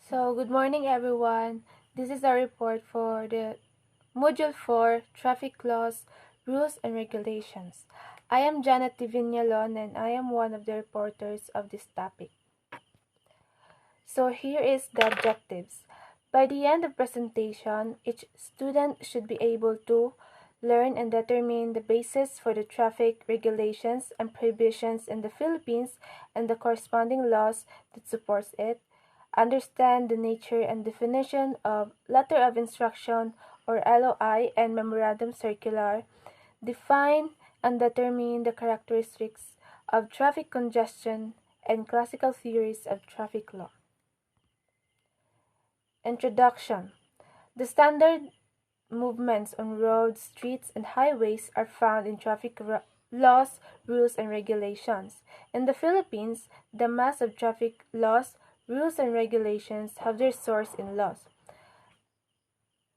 So, good morning everyone. This is a report for the Module 4 Traffic Laws, Rules and Regulations. I am Janet Divignalon and I am one of the reporters of this topic. So, here is the objectives. By the end of presentation, each student should be able to learn and determine the basis for the traffic regulations and prohibitions in the Philippines and the corresponding laws that supports it, understand the nature and definition of Letter of Instruction or LOI and Memorandum Circular, define and determine the characteristics of traffic congestion and classical theories of traffic law. Introduction. The standard movements on roads, streets, and highways are found in traffic laws, rules, and regulations. In the Philippines, the mass of traffic laws, rules, and regulations have their source in laws.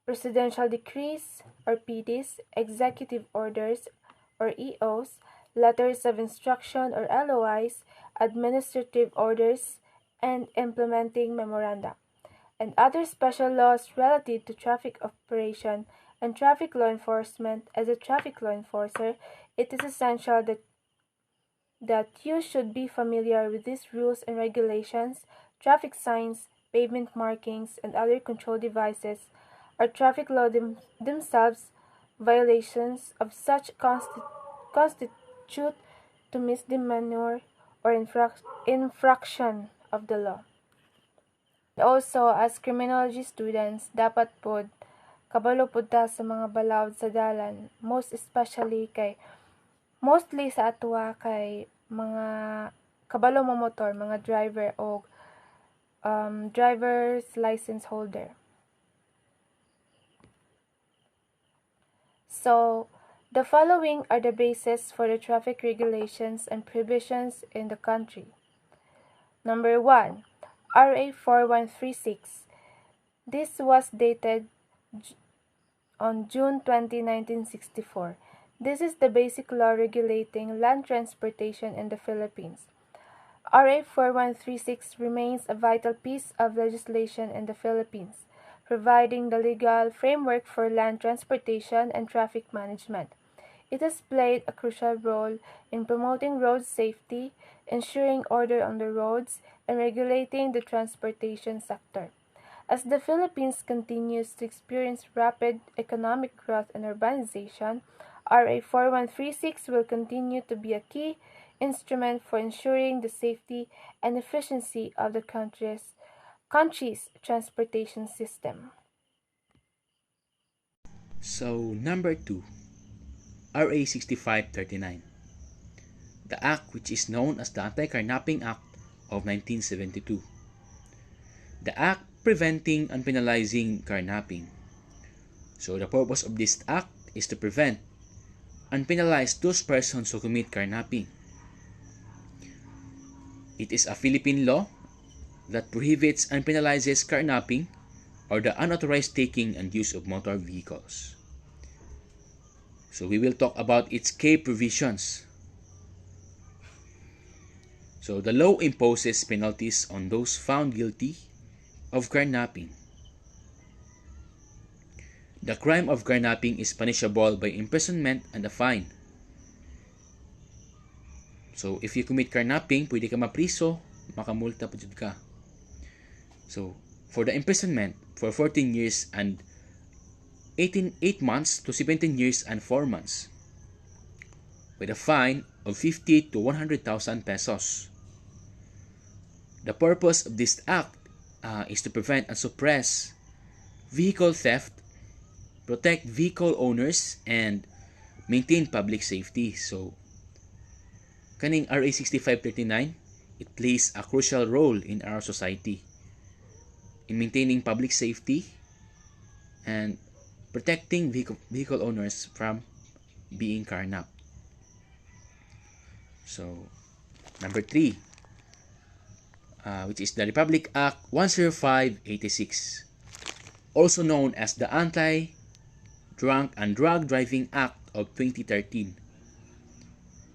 Presidential decrees or PDs, executive orders or EOs, letters of instruction or LOIs, administrative orders, and implementing memoranda, and other special laws relative to traffic operation and traffic law enforcement. As a traffic law enforcer, it is essential that you should be familiar with these rules and regulations. Traffic signs, pavement markings, and other control devices are traffic law themselves. Violations of such constitute to misdemeanor or infraction of the law. Also, as criminology students, dapat pod kabalo pod ta sa mga balawd sa dalan, mostly sa atwa kay mga kabalo mo motor, mga driver o driver's license holder. So, the following are the basis for the traffic regulations and prohibitions in the country. Number 1. RA 4136. This was dated on June 20, 1964. This is the basic law regulating land transportation in the Philippines. RA 4136 remains a vital piece of legislation in the Philippines, providing the legal framework for land transportation and traffic management. It has played a crucial role in promoting road safety, ensuring order on the roads, and regulating the transportation sector. As the Philippines continues to experience rapid economic growth and urbanization, RA 4136 will continue to be a key instrument for ensuring the safety and efficiency of the country's transportation system. So, number 2, RA 6539. The act which is known as the Anti-Carnapping Act of 1972. The act preventing and penalizing carnapping. So, the purpose of this act is to prevent and penalize those persons who commit carnapping. It is a Philippine law that prohibits and penalizes carnapping or the unauthorized taking and use of motor vehicles. So we will talk about its key provisions. So the law imposes penalties on those found guilty of carnapping. The crime of carnapping is punishable by imprisonment and a fine. So if you commit carnapping, pwede ka mapriso, makamulta pa jud ka. So for the imprisonment, for 14 years and 8 months to 17 years and 4 months, with a fine of 50 to 100,000 pesos. The purpose of this act is to prevent and suppress vehicle theft, protect vehicle owners, and maintain public safety. So, kaning RA 6539, it plays a crucial role in our society in maintaining public safety and protecting vehicle owners from being carnapped. So, number 3, which is the Republic Act 10586, also known as the Anti-Drunk and Drug Driving Act of 2013.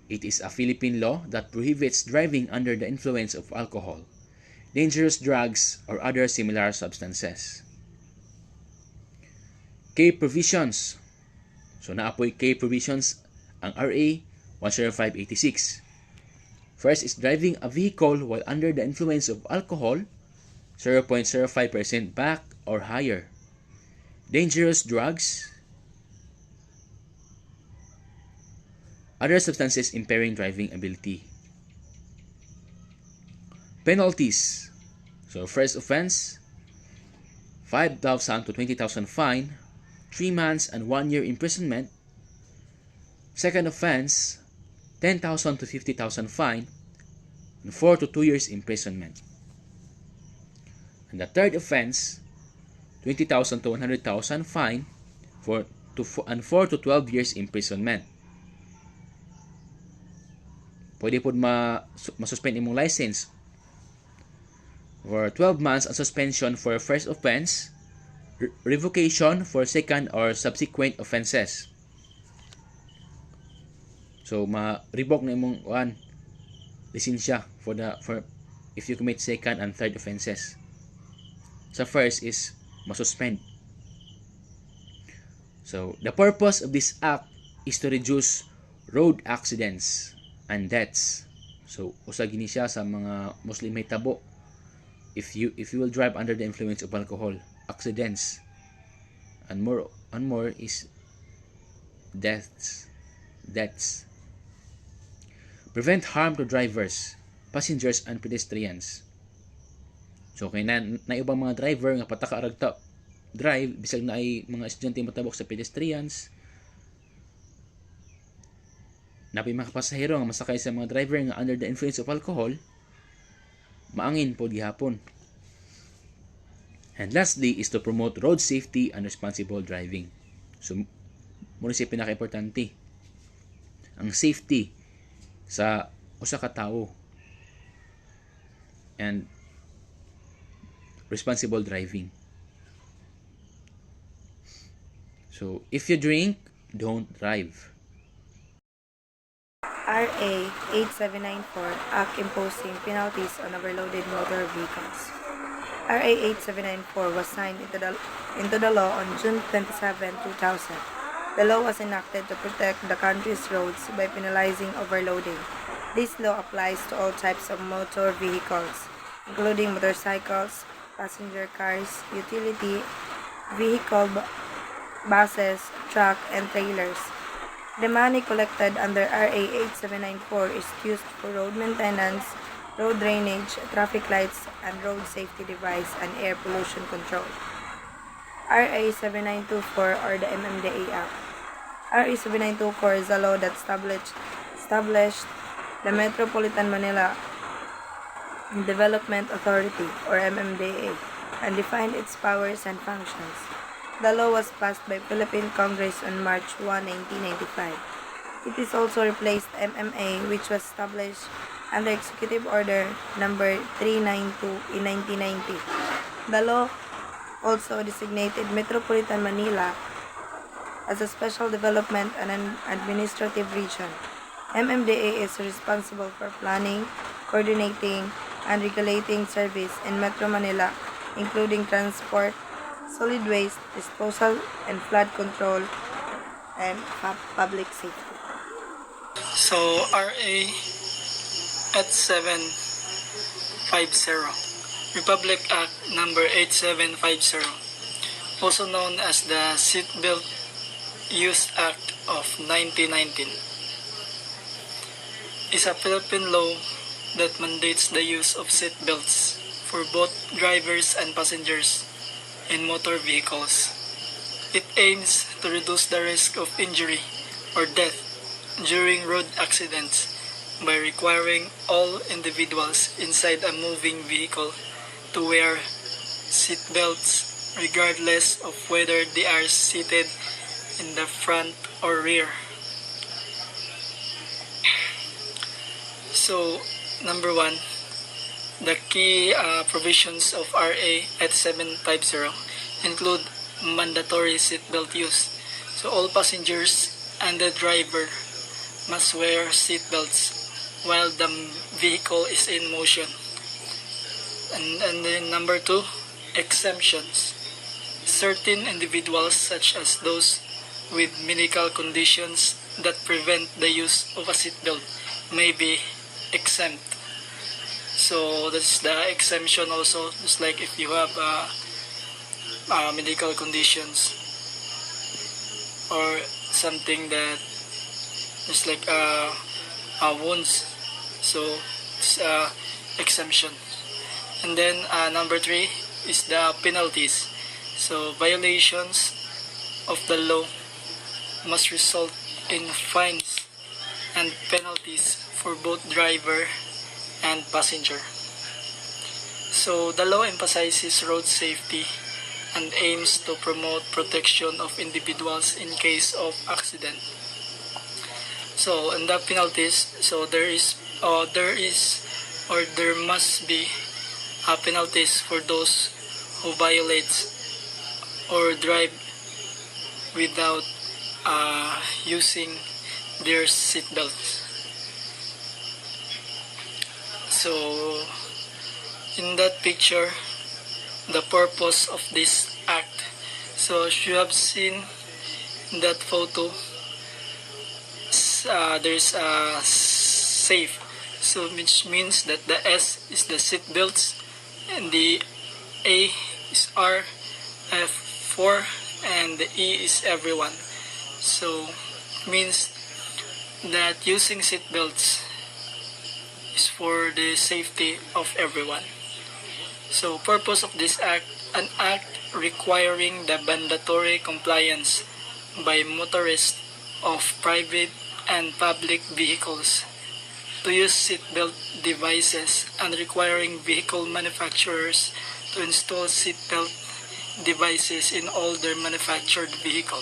It is a Philippine law that prohibits driving under the influence of alcohol. dangerous drugs, or other similar substances. Key provisions. So naapoy key provisions ang RA 10586. First is driving a vehicle while under the influence of alcohol, 0.05% back or higher. Dangerous drugs, other substances impairing driving ability. Penalties. So first offense, 5,000 to 20,000 fine, 3 months and 1 year imprisonment. Second offense, 10,000 to 50,000 fine, and 4 to 2 years imprisonment. And the third offense, 20,000 to 100,000 fine, and 4 to 12 years imprisonment. Pwede po masuspend imong license for 12 months and suspension for first offense, revocation for second or subsequent offenses. So ma-revoke na imong lisensya for if you commit second and third offenses. Sa first is masuspend. So the purpose of this act is to reduce road accidents and deaths. So usa gini siya sa mga Muslim may tabo. If you will drive under the influence of alcohol, accidents and more is deaths. Prevent harm to drivers, passengers and pedestrians. So kay na ibang mga driver nga pataka aragta drive bisag na ay mga estudyante matabok sa pedestrians. Napay mga pasahero nga masakay sa mga driver nga under the influence of alcohol, maangin po gihapon. And lastly is to promote road safety and responsible driving. So muna siya pinaka-importante. Ang safety sa usa ka tawo and responsible driving. So if you drink, don't drive. RA 8794 Act imposing penalties on overloaded motor vehicles. RA 8794 was signed into the law on June 27, 2000. The law was enacted to protect the country's roads by penalizing overloading. This law applies to all types of motor vehicles, including motorcycles, passenger cars, utility vehicle, buses, truck, and trailers. The money collected under RA 8794 is used for road maintenance, road drainage, traffic lights, and road safety device and air pollution control. RA 7924 or the MMDA Act. RA 7924 is a law that established the Metropolitan Manila Development Authority or MMDA and defined its powers and functions. The law was passed by Philippine Congress on March 1, 1995. It is also replaced MMA, which was established under Executive Order Number 392 in 1990. The law also designated Metropolitan Manila as a special development and an administrative region. MMDA is responsible for planning, coordinating, and regulating service in Metro Manila, including transport, solid waste disposal, and flood control, and public safety. So, RA 8750, Republic Act number 8750, also known as the Seatbelt Use Act of 1919, is a Philippine law that mandates the use of seatbelts for both drivers and passengers in motor vehicles. It aims to reduce the risk of injury or death during road accidents by requiring all individuals inside a moving vehicle to wear seatbelts regardless of whether they are seated in the front or rear. So, number one, the key provisions of RA 8750 include mandatory seatbelt use. So all passengers and the driver must wear seatbelts while the vehicle is in motion. And then number 2, exemptions. Certain individuals, such as those with medical conditions that prevent the use of a seatbelt, may be exempt. So that's the exemption also, just like if you have medical conditions or something that is like wounds, so it's exemption. And then number 3 is the penalties. So violations of the law must result in fines and penalties for both driver and passenger. So the law emphasizes road safety and aims to promote protection of individuals in case of accident. So in the penalties, so there must be penalties for those who violates or drive without using their seatbelts. So in that picture, the purpose of this act, so as you have seen in that photo, there's a safe, so which means that the S is the seat belts and the A is R, F4, and the E is everyone. So means that using seat belts is for the safety of everyone. So purpose of this act, an act requiring the mandatory compliance by motorists of private and public vehicles to use seatbelt devices and requiring vehicle manufacturers to install seatbelt devices in all their manufactured vehicle.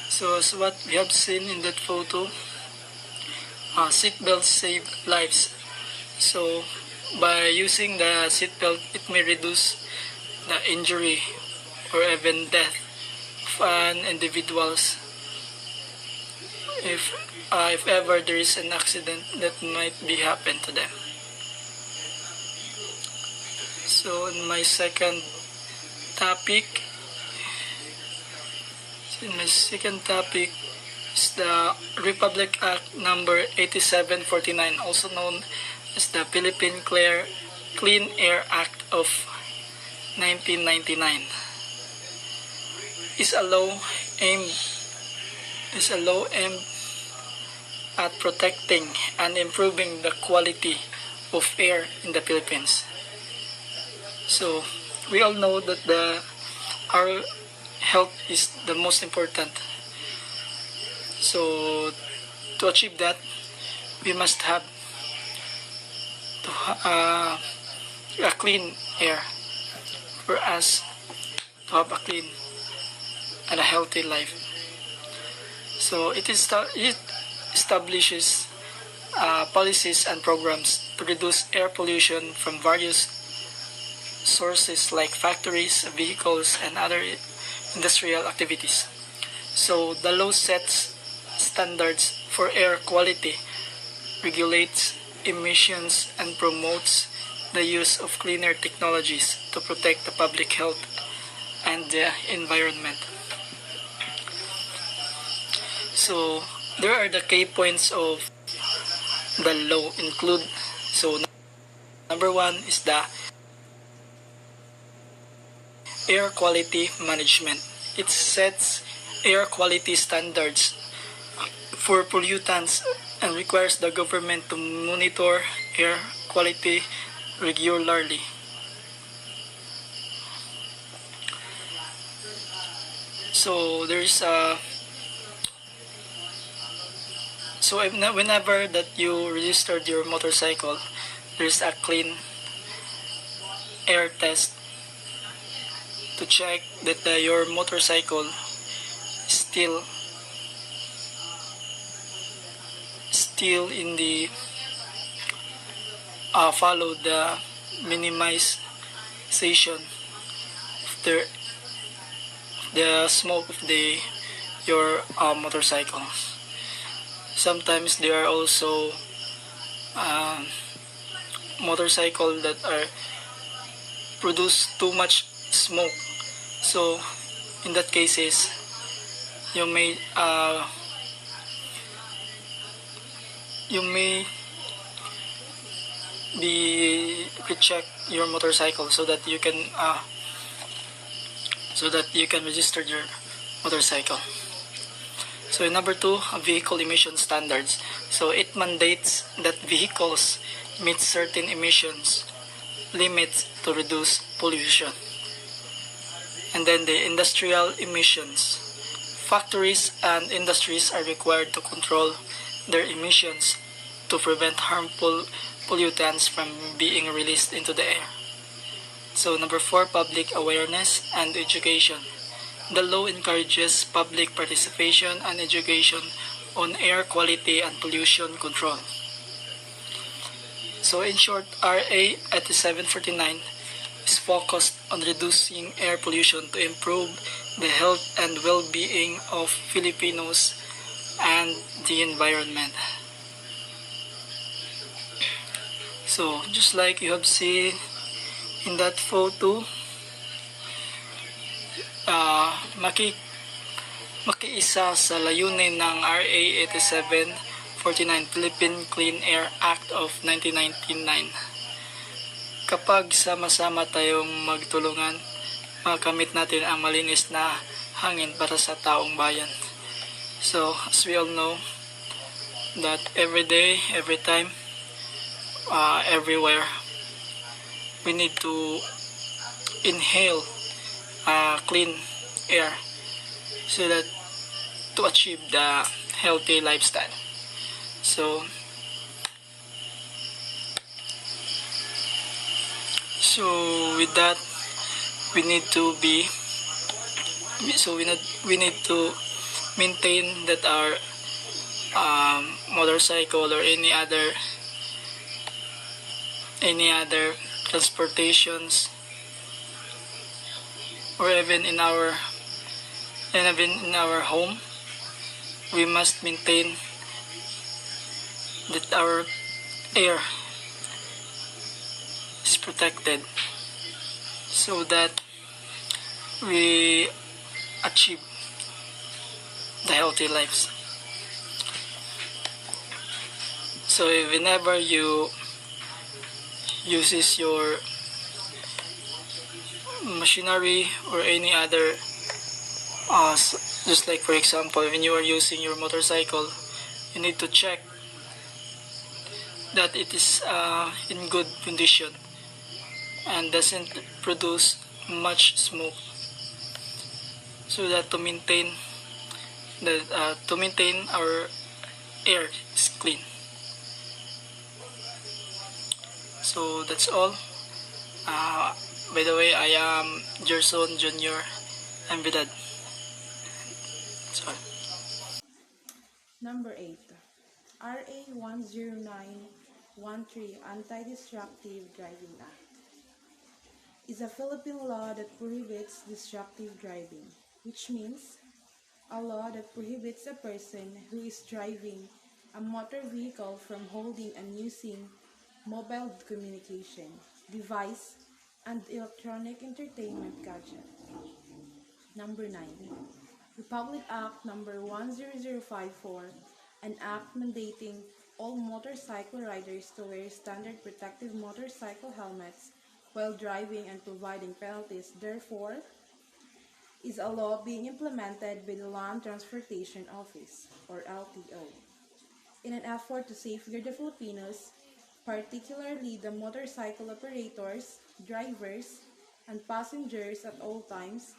So as what we have seen in that photo, seatbelts save lives. So by using the seatbelt, it may reduce the injury or even death of an individuals if ever there is an accident that might be happen to them. So in my second topic is the Republic Act number 8749, also known as the Philippine Clean Air Act of 1999. Is a law aimed at protecting and improving the quality of air in the Philippines. So we all know that our health is the most important. So to achieve that, we must have a clean air for us to have a clean and a healthy life. So it establishes policies and programs to reduce air pollution from various sources like factories, vehicles, and other industrial activities. So the law sets standards for air quality, regulates emissions, and promotes the use of cleaner technologies to protect the public health and the environment. So there are the key points of the law include, so number 1 is the air quality management. It sets air quality standards for pollutants and requires the government to monitor air quality regularly. So whenever that you registered your motorcycle, there's a clean air test to check that your motorcycle is still in the follow the minimization of the smoke of your motorcycle. Sometimes there are also motorcycle that are produce too much smoke. So in that cases, you may be recheck your motorcycle so that you can register your motorcycle. So number 2, vehicle emission standards. So it mandates that vehicles meet certain emissions limits to reduce pollution. And then the industrial emissions. Factories and industries are required to control their emissions to prevent harmful pollutants from being released into the air. So number 4, public awareness and education. The law encourages public participation and education on air quality and pollution control. So in short, RA 8749 is focused on reducing air pollution to improve the health and well-being of Filipinos and the environment. So just like you have seen in that photo, makiisa sa layunin ng RA 8749 Philippine Clean Air Act of 1999. Kapag sama-sama tayong magtulungan, makamit natin ang malinis na hangin para sa taong bayan. So as we all know that every day, every time, everywhere, we need to inhale clean air so that to achieve the healthy lifestyle. So with that, we need to maintain that our motorcycle or any other transportations, or even in our home, we must maintain that our air is protected so that we achieve the healthy lives. So whenever you uses your machinery or any other just like for example, when you are using your motorcycle, you need to check that it is in good condition and doesn't produce much smoke, so that to maintain our air is clean. So that's all. By the way, I am Gerson Jr. I'm Vidad. Sorry. Number 8. RA 10913 Anti-Destructive Driving Act is a Philippine law that prohibits destructive driving, which means a law that prohibits a person who is driving a motor vehicle from holding and using mobile communication device and electronic entertainment gadget. Number 9. Republic Act Number 10054, an act mandating all motorcycle riders to wear standard protective motorcycle helmets while driving and providing penalties. Therefore, is a law being implemented by the Land Transportation Office, or LTO, in an effort to safeguard the Filipinos, particularly the motorcycle operators, drivers, and passengers at all times,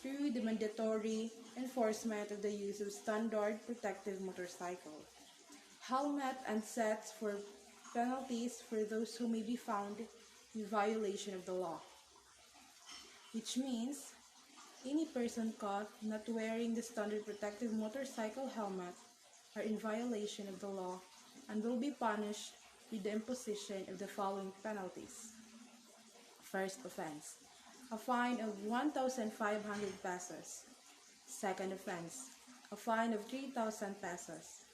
through the mandatory enforcement of the use of standard protective motorcycle helmet and sets for penalties for those who may be found in violation of the law, which means any person caught not wearing the standard protective motorcycle helmet are in violation of the law and will be punished with the imposition of the following penalties. First offense, a fine of 1,500 pesos. Second offense, a fine of 3,000 pesos.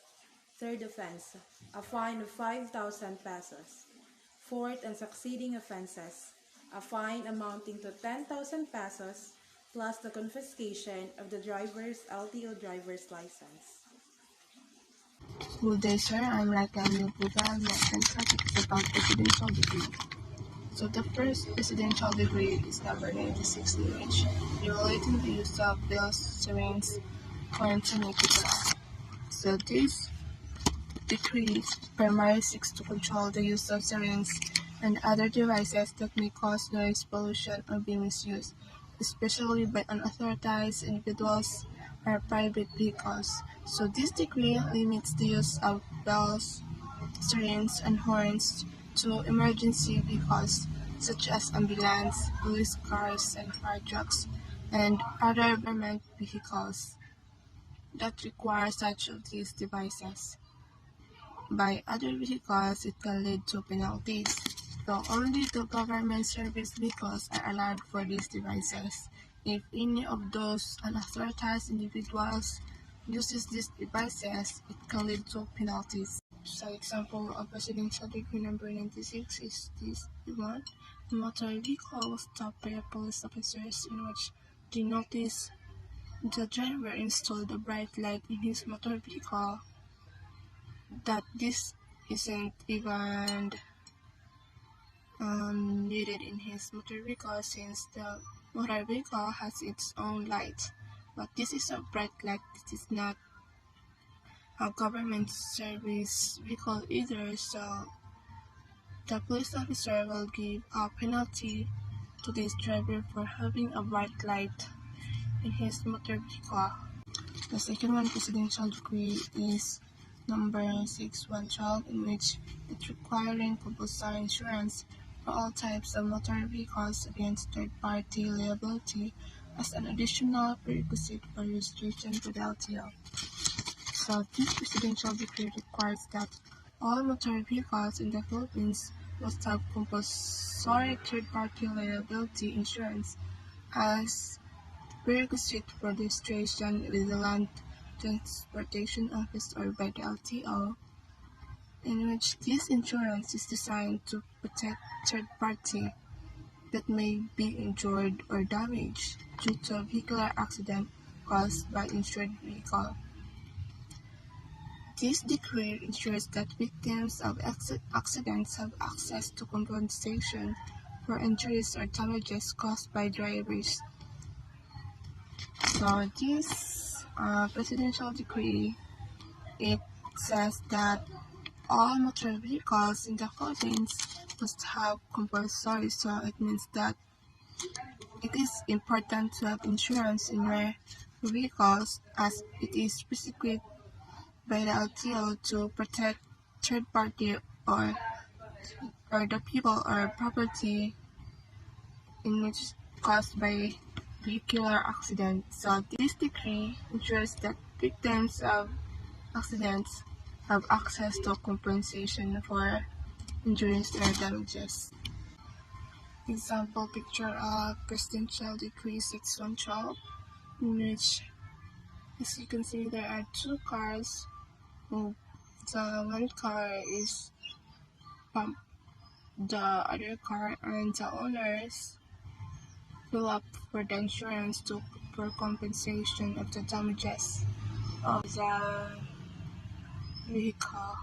Third offense, a fine of 5,000 pesos. Fourth and succeeding offenses, a fine amounting to 10,000 pesos plus the confiscation of the driver's LTO driver's license. Good day, sir. I'm Raquel Puga, American topic is about presidential degree. So the first presidential degree is number 96 relating the use of bells, sirens, horns, and etc. So this decree primarily seeks to control the use of sirens and other devices that may cause noise pollution or be misused, especially by unauthorized individuals or private vehicles. So this decree limits the use of bells, sirens, and horns to emergency vehicles such as ambulance, police cars, and fire trucks, and other government vehicles that require such of these devices. By other vehicles, it can lead to penalties. So only the government service vehicles are allowed for these devices. If any of those unauthorized individuals uses these devices, it can lead to penalties. So example of presidential decree number 96 is this one. A motor vehicle was stopped by police officers in which they noticed the driver installed a bright light in his motor vehicle that this isn't even needed in his motor vehicle since the motor vehicle has its own light. But this is a bright light, this is not a government service vehicle either, so the police officer will give a penalty to this driver for having a bright light in his motor vehicle. The second one presidential decree is number 6112, in which it's requiring compulsory insurance for all types of motor vehicles against third-party liability as an additional prerequisite for registration to the LTO. So this presidential decree requires that all motor vehicles in the Philippines must have compulsory third-party liability insurance as prerequisite for registration with the Land Transportation Office or by the LTO, in which this insurance is designed to protect third party that may be injured or damaged due to a vehicular accident caused by insured vehicle. This decree ensures that victims of accidents have access to compensation for injuries or damages caused by drivers. So this presidential decree, it says that all motor vehicles in the Philippines must have compulsory, so it means that it is important to have insurance in your vehicles as it is prescribed by the LTO to protect third party or the people or property in which caused by vehicular accident. So this decree ensures that victims of accidents have access to compensation for injuries or damages. Example picture of Presidential Decree 6112, in which, as you can see, there are two cars. The one car is pumped the other car, and the owners fill up for the insurance for compensation of the damages of the vehicle.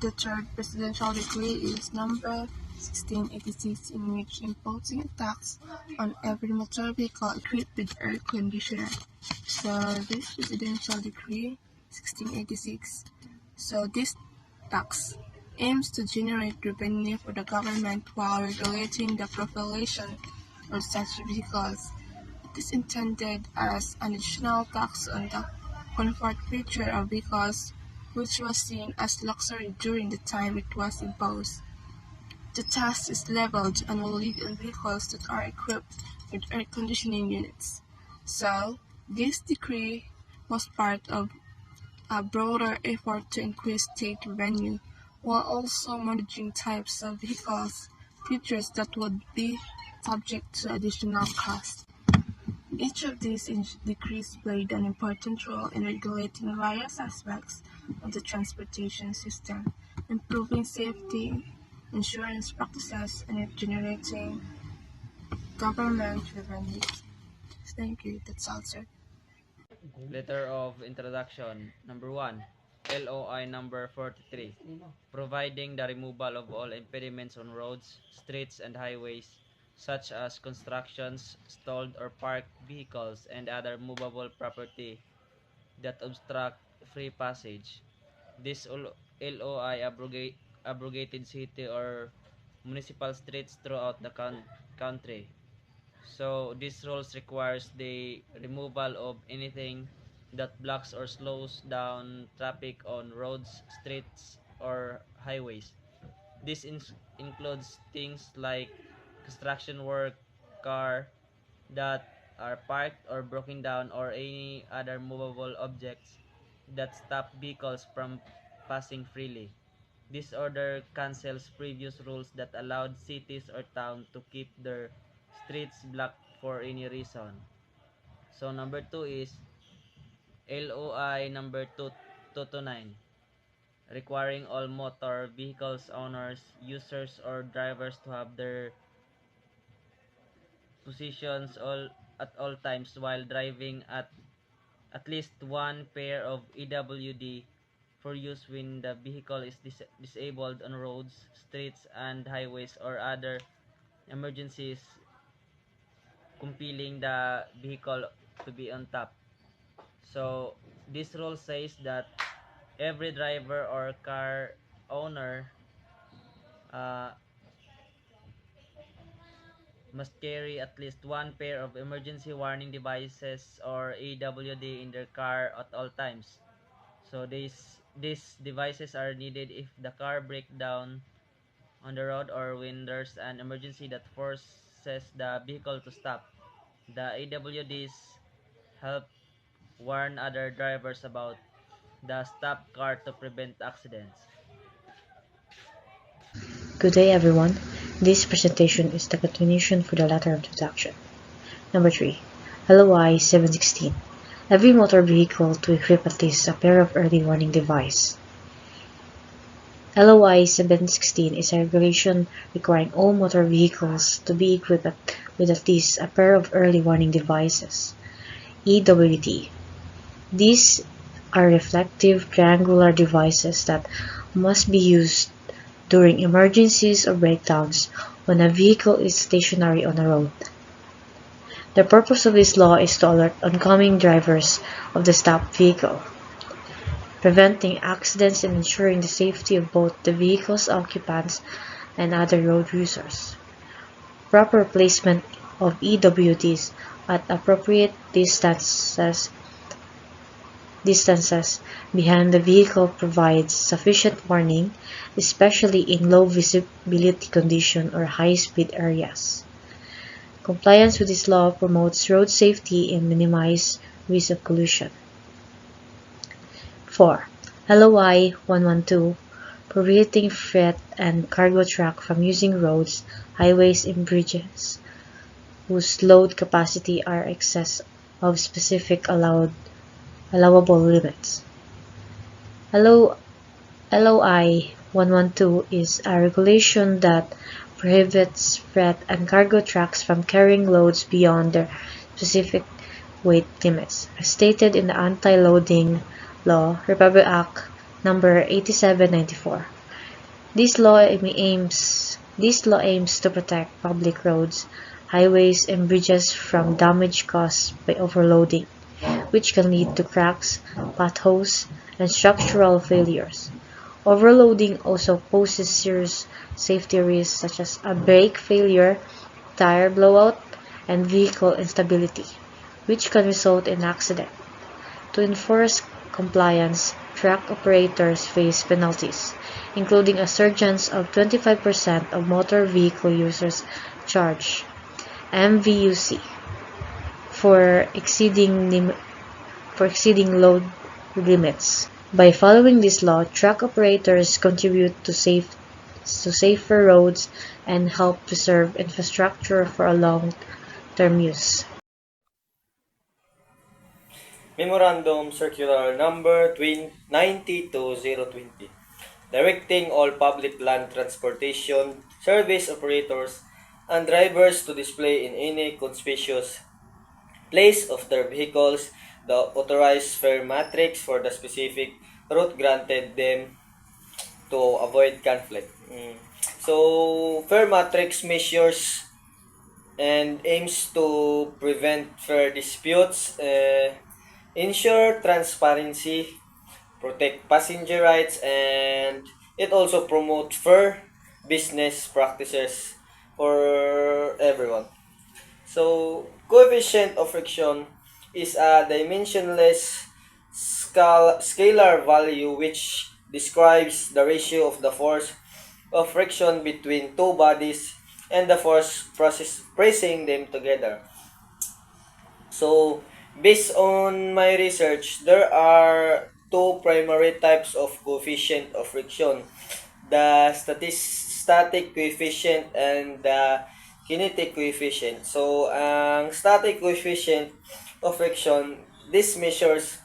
The third presidential decree is number 1686, in which imposing a tax on every motor vehicle equipped with air conditioner. So this presidential decree 1686. So this tax aims to generate revenue for the government while regulating the population of such vehicles. It is intended as an additional tax on the comfort feature of vehicles, which was seen as luxury during the time it was imposed. The tax is leveled and will lead on vehicles that are equipped with air conditioning units. So, this decree was part of a broader effort to increase state revenue, while also managing types of vehicles, features that would be subject to additional costs. Each of these decrees played an important role in regulating various aspects of the transportation system, improving safety, insurance practices, and generating government revenue. Thank you. That's all, sir. Letter of Introduction. Number 1. LOI number 43. Providing the removal of all impediments on roads, streets, and highways, such as constructions, stalled or parked vehicles, and other movable property that obstruct free passage. This LOI abrogated city or municipal streets throughout the country. So this rules requires the removal of anything that blocks or slows down traffic on roads, streets, or highways. This includes things like construction work, car that are parked or broken down, or any other movable objects that stop vehicles from passing freely. This order cancels previous rules that allowed cities or towns to keep their streets blocked for any reason. So number 2 is LOI number 229, requiring all motor vehicles owners, users, or drivers to have their positions at all times while driving at least one pair of EWD for use when the vehicle is disabled on roads, streets, and highways, or other emergencies compelling the vehicle to be on top. So this rule says that every driver or car owner uh, must carry at least one pair of emergency warning devices or EWD in their car at all times. So these devices are needed if the car breaks down on the road or when there's an emergency that forces the vehicle to stop. The EWDs help warn other drivers about the stopped car to prevent accidents. Good day, everyone. This presentation is the continuation for the letter of introduction. Number 3. LOI 716. Every motor vehicle to equip at least a pair of early warning device. LOI 716 is a regulation requiring all motor vehicles to be equipped with at least a pair of early warning devices. EWD. These are reflective triangular devices that must be used during emergencies or breakdowns when a vehicle is stationary on a road. The purpose of this law is to alert oncoming drivers of the stopped vehicle, preventing accidents and ensuring the safety of both the vehicle's occupants and other road users. Proper placement of EWDs at appropriate distances behind the vehicle provides sufficient warning, especially in low visibility condition or high-speed areas. Compliance with this law promotes road safety and minimizes risk of collision. 4. LOI 112, prohibiting freight and cargo truck from using roads, highways, and bridges whose load capacity are excess of specific allowable limits. LOI 112 is a regulation that prohibits freight and cargo trucks from carrying loads beyond their specific weight limits, as stated in the Anti-Loading Law, Republic Act No. 8794. This law aims to protect public roads, highways, and bridges from damage caused by overloading, which can lead to cracks, potholes, and structural failures. Overloading also poses serious safety risks such as a brake failure, tire blowout, and vehicle instability, which can result in accident. To enforce compliance, truck operators face penalties, including a surcharge of 25% of motor vehicle users charge (MVUC) for exceeding load limits. By following this law, truck operators contribute to safer roads and help preserve infrastructure for a long-term use. Memorandum Circular Number 92020. directing all public land transportation service operators and drivers to display in any conspicuous place of their vehicles the authorized fare matrix for the specific route granted them to avoid conflict. So, fare matrix measures and aims to prevent fare disputes, ensure transparency, protect passenger rights, and it also promotes fair business practices for everyone. So, coefficient of friction is a dimensionless scalar value which describes the ratio of the force of friction between two bodies and the force pressing them together. So, based on my research, there are two primary types of coefficient of friction. The static coefficient and the kinetic coefficient. So, ang static coefficient of friction, this measures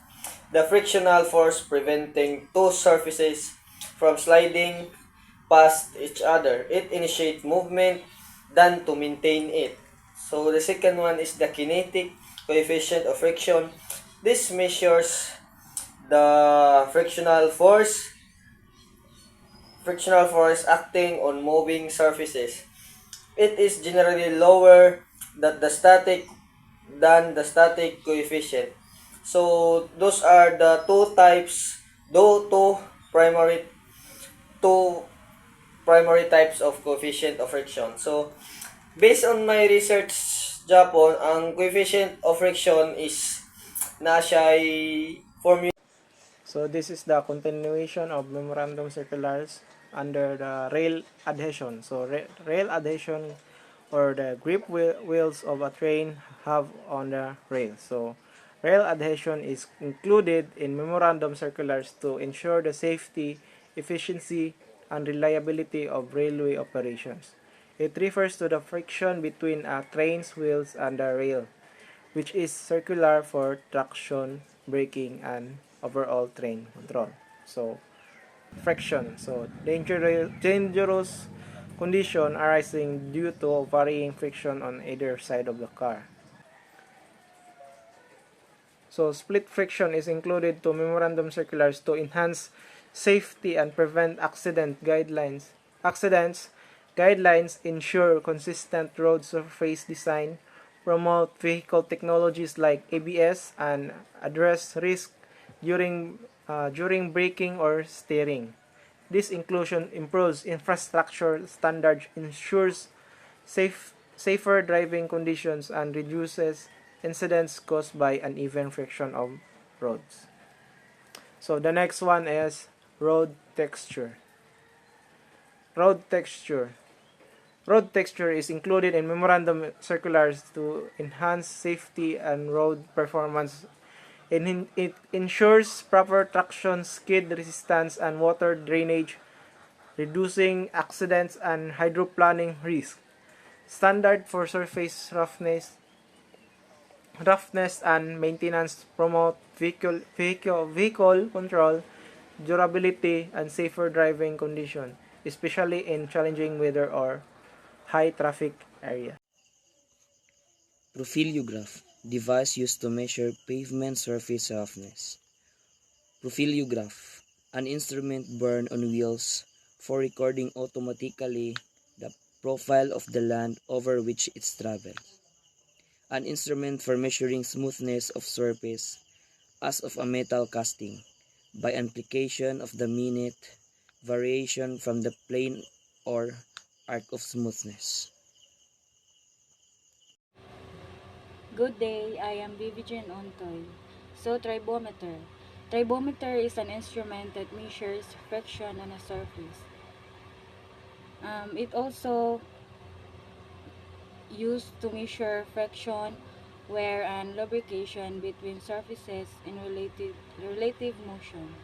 the frictional force preventing two surfaces from sliding past each other. It initiates movement than to maintain it. So the second one is the kinetic coefficient of friction. This measures the frictional force acting on moving surfaces. It is generally lower than the static coefficient. So those are the primary two primary types of coefficient of friction. So based on my research Japon, ang coefficient of friction is na siya ay formula. So this is the continuation of memorandum circulars under the rail adhesion. So rail adhesion or the grip wheels of a train have on the rail. So rail adhesion is included in memorandum circulars to ensure the safety, efficiency, and reliability of railway operations. It refers to the friction between a train's wheels and the rail, which is circular for traction, braking, and overall train control. So, friction. So, dangerous condition arising due to varying friction on either side of the car. So, split friction is included to memorandum circulars to enhance safety and prevent accidents, guidelines ensure consistent road surface design, promote vehicle technologies like ABS, and address risk during braking or steering. This inclusion improves infrastructure standards, ensures safer driving conditions, and reduces incidents caused by uneven friction of roads. So the next one is road texture. Road texture. Road texture is included in memorandum circulars to enhance safety and road performance. It ensures proper traction, skid resistance, and water drainage, reducing accidents and hydroplaning risk. Standard for surface roughness and maintenance promote vehicle control, durability, and safer driving condition, especially in challenging weather or high traffic area. Profiliograph, device used to measure pavement surface roughness. Profiliograph, an instrument borne on wheels for recording automatically the profile of the land over which it travels. An instrument for measuring smoothness of surface as of a metal casting by application of the minute variation from the plane or arc of smoothness. Good day, I am Vivian Ontoy. So, tribometer. Tribometer is an instrument that measures friction on a surface. It also used to measure friction, wear, and lubrication between surfaces in relative motion.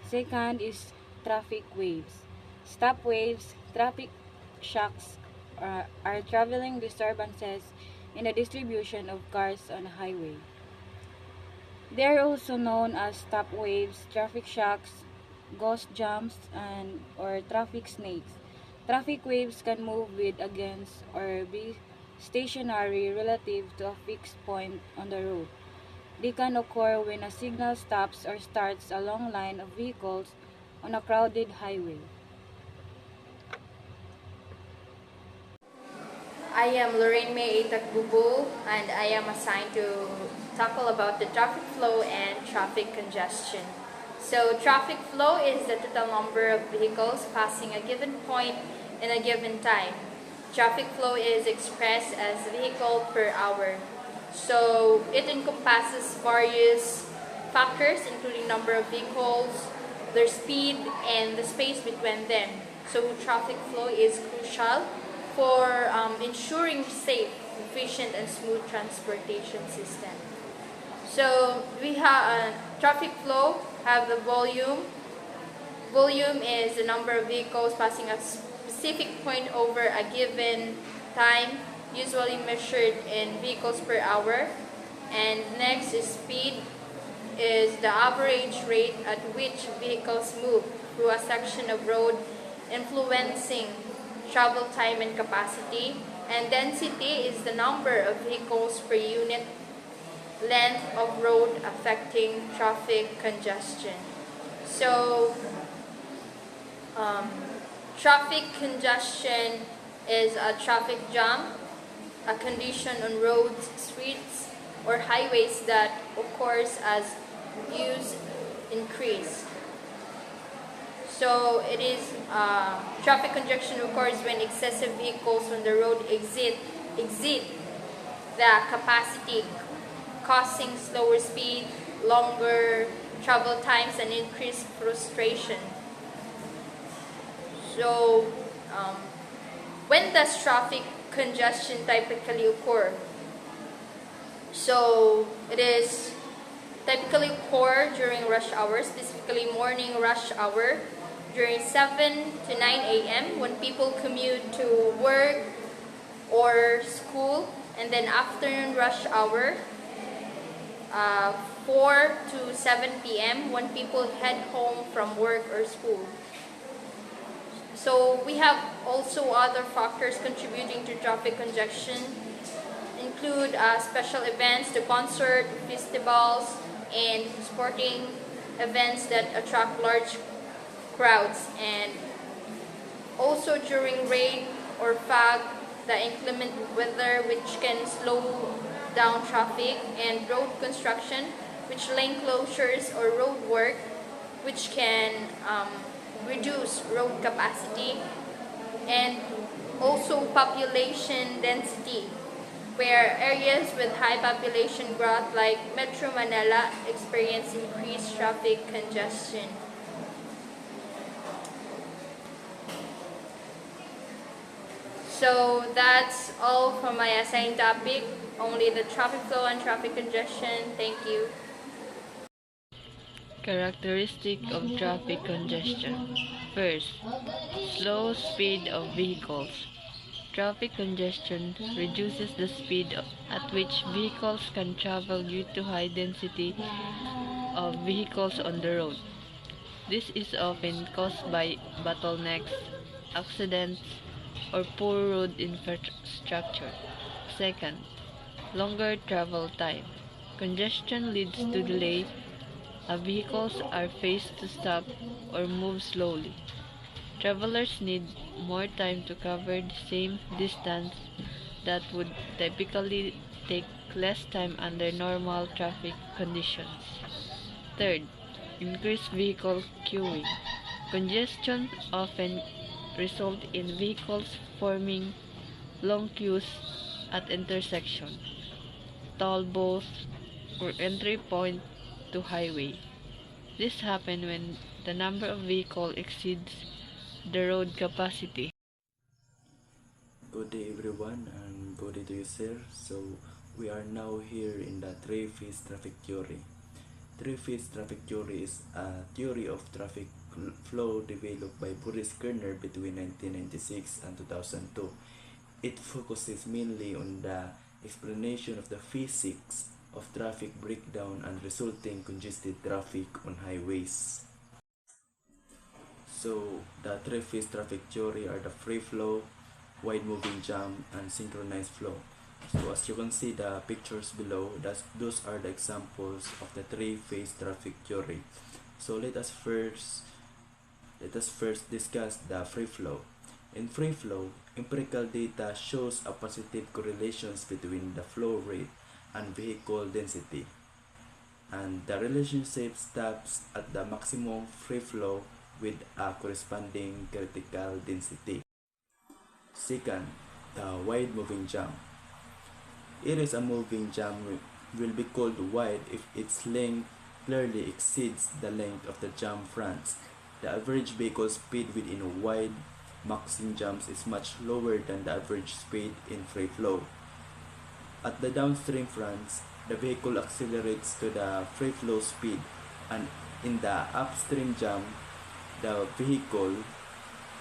Second is traffic waves. Stop waves, traffic shocks are traveling disturbances in the distribution of cars on a highway. They are also known as stop waves, traffic shocks, ghost jumps, and or traffic snakes. Traffic waves can move with, against, or be stationary relative to a fixed point on the road. They can occur when a signal stops or starts a long line of vehicles on a crowded highway. I am Lorraine May Itakbubu, and I am assigned to tackle about the traffic flow and traffic congestion. So traffic flow is the total number of vehicles passing a given point in a given time. Traffic flow is expressed as vehicle per hour. So it encompasses various factors including number of vehicles, their speed, and the space between them. So traffic flow is crucial for ensuring safe, efficient, and smooth transportation system. So we have traffic flow, have the volume. Volume is the number of vehicles passing a specific point over a given time, usually measured in vehicles per hour. And next is speed, is the average rate at which vehicles move through a section of road, influencing travel time and capacity. And density is the number of vehicles per unit length of road, affecting traffic congestion. So traffic congestion is a traffic jam, a condition on roads, streets, or highways that occurs as use increase. So it is traffic congestion occurs when excessive vehicles on the road exceed the capacity, causing slower speed, longer travel times, and increased frustration. So when does traffic congestion typically occur? So it is typically occur during rush hour, specifically morning rush hour, during 7 to 9 a.m. when people commute to work or school, and then afternoon rush hour, 4 to 7 p.m. when people head home from work or school. So we have also other factors contributing to traffic congestion, include special events, the concert, festivals, and sporting events that attract large crowds, and also during rain or fog, the inclement weather which can slow down traffic, and road construction, which lane closures or road work, which can reduce road capacity, and also population density, where areas with high population growth like Metro Manila experience increased traffic congestion. So that's all for my assigned topic, only the traffic flow and traffic congestion. Thank you. Characteristic of traffic congestion. First, slow speed of vehicles. Traffic congestion reduces the speed at which vehicles can travel due to high density of vehicles on the road. This is often caused by bottlenecks, accidents, or poor road infrastructure. Second, longer travel time. Congestion leads to delay. Vehicles are faced to stop or move slowly. Travelers need more time to cover the same distance that would typically take less time under normal traffic conditions. Third, increased vehicle queuing. Congestion often results in vehicles forming long queues at intersections, toll booths, or entry point to highway. This happens when the number of vehicles exceeds the road capacity. Good day everyone, and good day to you sir. So we are now here in the three-phase traffic theory. Three-phase traffic theory is a theory of traffic flow developed by Boris Kerner between 1996 and 2002. It focuses mainly on the explanation of the physics of traffic breakdown and resulting congested traffic on highways. So the three phase traffic theory are the free flow, wide moving jam, and synchronized flow. So as you can see the pictures below, those are the examples of the three phase traffic theory. So let us first discuss the free flow. In free flow, empirical data shows a positive correlations between the flow rate and vehicle density, and the relationship stops at the maximum free flow with a corresponding critical density. Second, the wide moving jam. It is a moving jam will be called wide if its length clearly exceeds the length of the jam fronts. The average vehicle speed within a wide maxing jams is much lower than the average speed in free flow. At the downstream fronts, the vehicle accelerates to the free flow speed, and in the upstream jam, the vehicle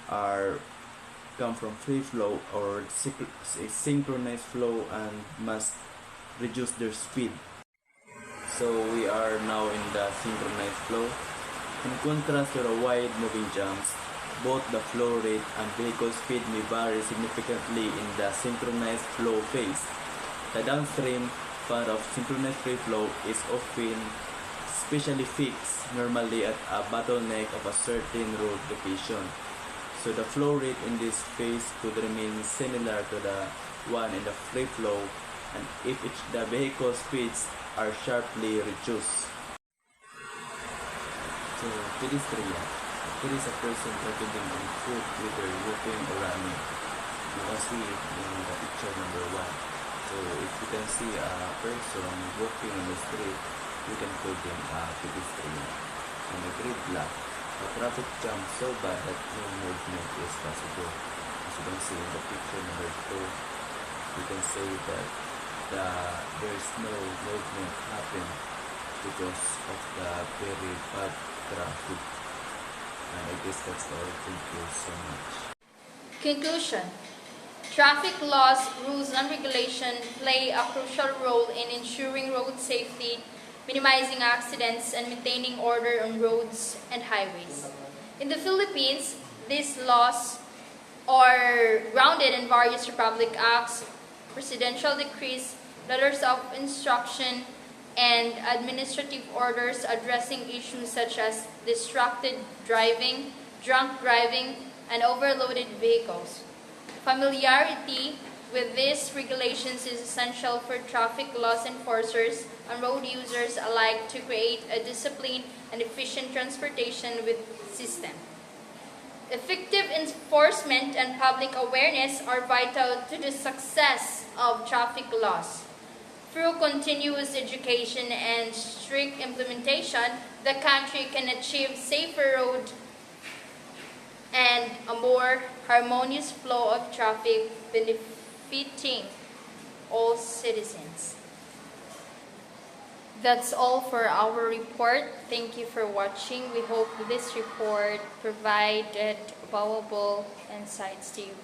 come from free flow or synchronized flow and must reduce their speed. So we are now in the synchronized flow. In contrast to the wide moving jams, both the flow rate and vehicle speed may vary significantly in the synchronized flow phase. The downstream part of synchronized free flow is often specially fixed, normally at a bottleneck of a certain road location. So the flow rate in this phase could remain similar to the one in the free flow, and if the vehicle speeds are sharply reduced. So pedestrian, it is a person traveling on foot, whether walking or running. You can see it in the picture number 1. So if you can see a person walking on the street, you can call them a pedestrian. On a gridlock, a traffic jam so bad that no movement is possible. As you can see in the picture number 2, you can say that there is no movement happen because of the very bad traffic. And I guess that's all. Thank you so much. Conclusion. Traffic laws, rules, and regulation play a crucial role in ensuring road safety, minimizing accidents, and maintaining order on roads and highways. In the Philippines, these laws are grounded in various Republic Acts, presidential decrees, letters of instruction, and administrative orders addressing issues such as distracted driving, drunk driving, and overloaded vehicles. Familiarity with these regulations is essential for traffic laws enforcers and road users alike to create a disciplined and efficient transportation system. Effective enforcement and public awareness are vital to the success of traffic laws. Through continuous education and strict implementation, the country can achieve safer roads and a more harmonious flow of traffic benefiting all citizens. That's all for our report. Thank you for watching. We hope this report provided valuable insights to you.